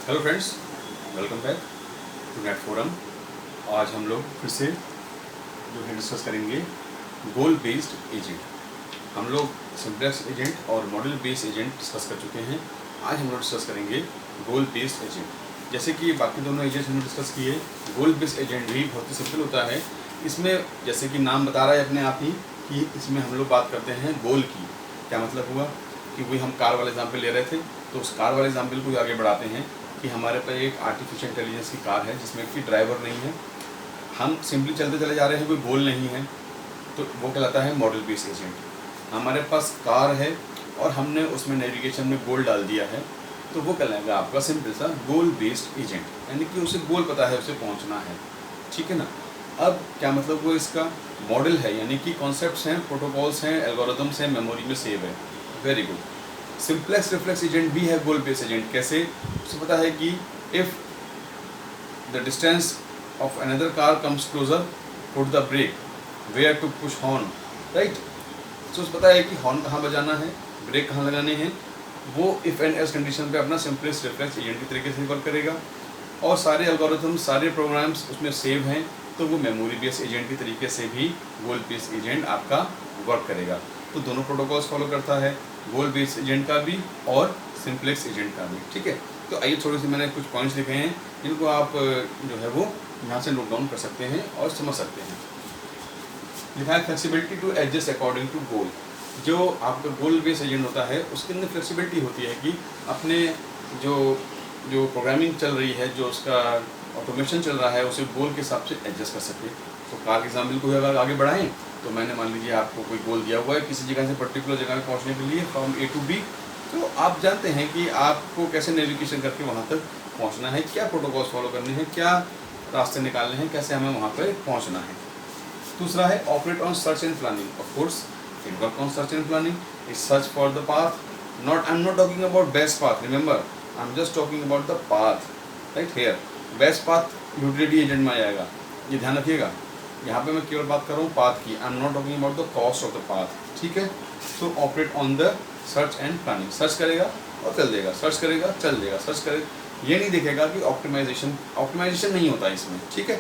Hello friends, welcome back to Net Forum. आज हम लोग फिर से जो है डिस्कस करेंगे गोल बेस्ड एजेंट। हम लोग सिंप्लेक्स एजेंट और मॉडल बेस्ड एजेंट डिस्कस कर चुके हैं। आज हम लोग डिस्कस करेंगे गोल बेस्ड एजेंट। जैसे कि बाकी दोनों एजेंट हमने डिस्कस किए, गोल बेस्ड एजेंट भी बहुत ही सिंपल होता है। इसमें जैसे कि नाम बता रहा है अपने आप ही कि इसमें हम लोग बात करते हैं गोल की। क्या मतलब हुआ कि वही हम कार वाले एग्जाम्पल ले रहे थे, तो उस कार वाले एग्जाम्पल को आगे बढ़ाते हैं कि हमारे पास एक आर्टिफिशियल इंटेलिजेंस की कार है जिसमें कि ड्राइवर नहीं है, हम सिंपली चलते चले जा रहे हैं, कोई गोल नहीं है, तो वो कहलाता है मॉडल बेस्ड एजेंट। हमारे पास कार है और हमने उसमें नेविगेशन में गोल डाल दिया है, तो वो कहलाएगा आपका सिंपल सा गोल बेस्ड एजेंट, यानी कि उसे गोल पता है, उसे पहुंचना है। ठीक है ना। अब क्या मतलब वो इसका मॉडल है, यानी कि कॉन्सेप्ट्स हैं, प्रोटोकॉल्स हैं, एल्गोरिथम्स हैं, मेमोरी में सेव है। Very good. Simplex reflex agent भी है गोल बेस्ड एजेंट। कैसे? उसे पता है कि if the distance of another car comes closer, put the brake, where to push horn, right. So उसे पता है कि हॉर्न कहाँ बजाना है, ब्रेक कहाँ लगाने हैं। वो इफ एंड एल्स कंडीशन पे अपना सिंप्लेक्स रिफ्लेक्स एजेंट की तरीके से वर्क करेगा, और सारे एल्गोरिथम, सारे प्रोग्राम्स उसमें सेव हैं, तो वो मेमोरी बेस्ड एजेंट की तरीके से भी गोल बेस्ड एजेंट आपका वर्क करेगा। तो दोनों प्रोटोकॉल्स फॉलो करता है, गोल बेस्ड एजेंट का भी और सिंप्लेक्स एजेंट का भी। ठीक है। तो आइए थोड़ी सी मैंने कुछ पॉइंट्स लिखे हैं, जिनको आप जो है वो यहाँ से नोट डाउन कर सकते हैं और समझ सकते हैं। लिखा है flexibility to adjust according to goal. जो आपका गोल बेस्ड एजेंट होता है उसके अंदर फ्लेक्सिबिलिटी होती है कि अपने जो जो प्रोग्रामिंग चल रही है, जो उसका ऑटोमेशन चल रहा है, उसे गोल के हिसाब से एडजस्ट कर सके। तो कार के एग्जाम्पल को अगर आगे बढ़ाएं तो मैंने मान लीजिए आपको कोई गोल दिया हुआ है किसी जगह से पर्टिकुलर जगह पे पहुंचने के लिए, फ्रॉम ए टू बी, तो आप जानते हैं कि आपको कैसे नेविगेशन करके वहां तक पहुंचना है, क्या प्रोटोकॉल्स फॉलो करने हैं, क्या रास्ते निकालने हैं, कैसे हमें वहां पर पहुंचना है। दूसरा है operate on search and planning. Of course it work on search and planning, it search for the path, not I am not talking about best path, remember I am just talking about the path, right. Here best path utility agent में आएगा, ये ध्यान रखिएगा। यहाँ पे मैं केवल बात कर रहा हूँ पाथ की, I am not talking about the cost of the path. ठीक है। So operate on the search and planning, search करेगा और चल देगा, सर्च करेगा चल देगा, सर्च करेगा, ये नहीं देखेगा कि ऑप्टिमाइजेशन नहीं होता इसमें। ठीक है।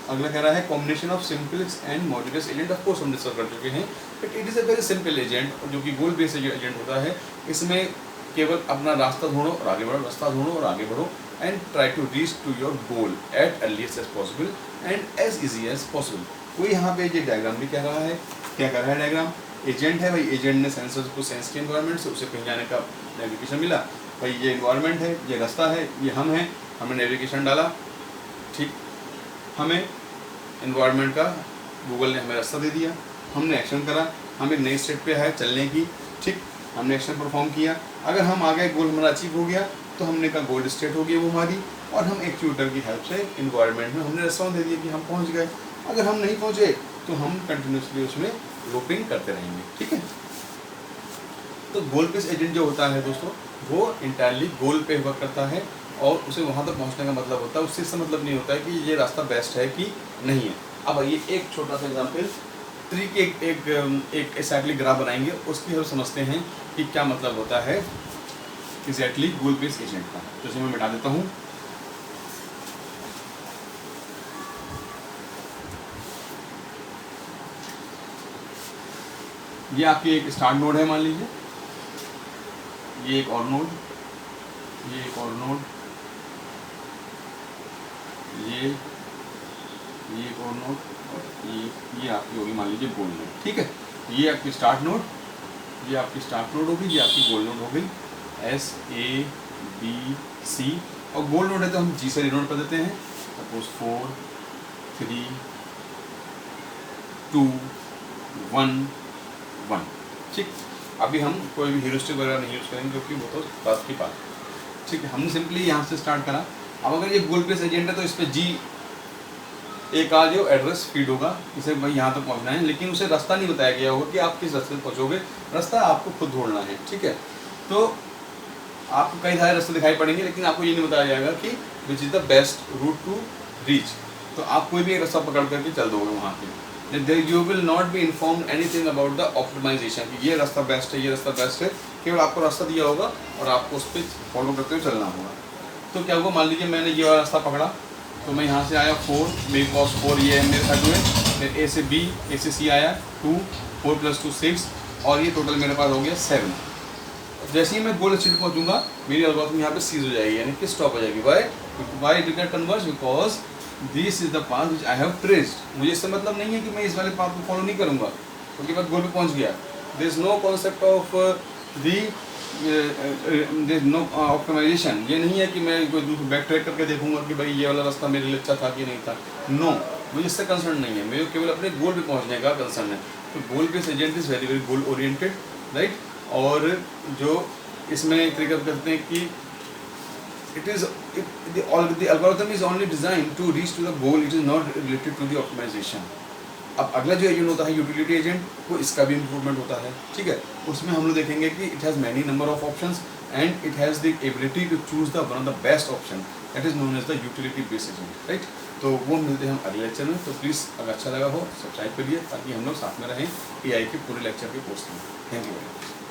अगला कह रहा है combination of simplex and modulus agent. Of course हम डिस्कस कर चुके हैं, but it is a very simple agent जो कि गोल बेस्ड एजेंट होता है। इसमें केवल अपना रास्ता ढूंढो और आगे बढ़ो, रास्ता ढूंढो और आगे बढ़ो, and try to reach to your goal at earliest as possible and as easy as possible. कोई यहाँ पे ये डायग्राम भी कह रहा है, क्या कह रहा है डायग्राम? एजेंट है भाई, एजेंट ने सेंसर्स को सेंस किया एनवायरनमेंट से, उसे कहीं जाने का नेविगेशन मिला। भाई ये एनवायरनमेंट है, ये रास्ता है, ये हम हैं, हमने नेविगेशन डाला, ठीक, हमें एनवायरनमेंट का गूगल ने हमें रास्ता दे दिया, हमने एक्शन करा, हम एक नई स्टेट पे है चलने की, ठीक, हमने एक्शन परफॉर्म किया। अगर हम आ गए, गोल हमारा अचीव हो गया, तो हमने का गोल्ड स्टेट हो गई वो हमारी, और हम एक्चुएटर की हेल्प से इन्वायरमेंट में हमने रिस्पॉन्स दे दिया कि हम पहुंच गए। अगर हम नहीं पहुंचे तो हम कंटिन्यूसली उसमें लूपिंग करते रहेंगे। ठीक है। तो गोल बेस्ड एजेंट जो होता है दोस्तों, वो इंटायरली गोल पे वर्क करता है, और उसे वहां तक पहुंचने का मतलब होता है, उससे इसका मतलब नहीं होता है कि ये रास्ता बेस्ट है कि नहीं है। अब ये एक छोटा सा एग्जाम्पल ट्री की एक साइक्लिक ग्राफ बनाएंगे, उसकी हम समझते हैं कि क्या मतलब होता है एग्जैक्टली गोल बेस्ड एजेंट का। तो इसे मैं मिटा देता हूँ। ये आपकी एक स्टार्ट नोड है, मान लीजिए, ये एक और नोड, ये एक और नोड, ये एक और नोड, और ये आपकी होगी मान लीजिए गोल नोड। ठीक है। ये आपकी स्टार्ट नोड, ये आपकी स्टार्ट नोड होगी, ये आपकी गोल नोड हो गई, एस ए बी सी, और गोल नोड है तो हम जी से डिनोट कर देते हैं, सपोज 4 3 2 1 1। ठीक। अभी हम कोई भी ह्यूरिस्टिक वगैरह नहीं यूज़ करेंगे क्योंकि वो तो बात की बात। ठीक है। हमने सिंपली यहाँ से स्टार्ट करा। अब अगर ये गोल बेस्ड एजेंट है तो इस पर जी एक आ जो एड्रेस फीड होगा, इसे भाई यहाँ तक पहुँचना है, लेकिन उसे रास्ता नहीं बताया गया होगा कि आप किस रास्ते से पहुँचोगे, रास्ता आपको खुद ढूंढना है। ठीक है। तो आपको कई सारे रास्ते दिखाई पड़ेंगे, लेकिन आपको ये नहीं बताया जाएगा कि which is the best route to reach. तो आप कोई भी एक रास्ता पकड़ करके चल दोगे वहाँ पे, you will not be informed anything about the optimization कि ये रास्ता बेस्ट है, ये रास्ता बेस्ट है। केवल आपको रास्ता दिया होगा और आपको उस पर फॉलो करते हुए चलना होगा। तो क्या हुआ, मान लीजिए मैंने ये वाला रास्ता पकड़ा, तो मैं यहाँ से आया 4, मेरे पास 4 ये है मेरे साइड में, फिर ए से बी, ए से सी आया 2, 4 + 2 6, और ये टोटल मेरे पास हो गया 7। जैसे ही मैं गोल स्टेट पहुँचूंगा मेरी एल्गोरिथम यहाँ पे सीज हो जाएगी, यानी कि स्टॉप हो जाएगी। Why did not converge? Because this is the path which I have traced. मुझे इससे मतलब नहीं है कि मैं इस वाले पाथ को फॉलो नहीं करूँगा, क्योंकि मैं गोल पे पहुँच गया। There is no concept of no optimization. ये नहीं है कि मैं कोई दूसरा बैक ट्रैक करके देखूंगा कि भाई ये वाला रास्ता मेरे लिए अच्छा था कि नहीं था। नो, मुझे इससे कंसर्न नहीं है, मुझे केवल अपने गोल पे पहुंचने का कंसर्न है। तो गोल based agent is very very goal oriented, right. और जो इसमें एक तरीका करते हैं कि it is the algorithm is only designed to reach to the goal, it is not related to the optimization। अब अगला जो एजेंट होता है यूटिलिटी एजेंट, वो इसका भी इम्प्रूवमेंट होता है, ठीक है। उसमें हम लोग देखेंगे कि it has many number of options and it has the ability to choose the one of the best option, that is known as the utility based agent, right. तो वो मिलते हैं हम अगले लेक्चर में। तो प्लीज़ अगर अच्छा लगा हो सब्सक्राइब करिए, ताकि हम लोग साथ में रहें AI के पूरे लेक्चर के कोर्स में। Thank you very much.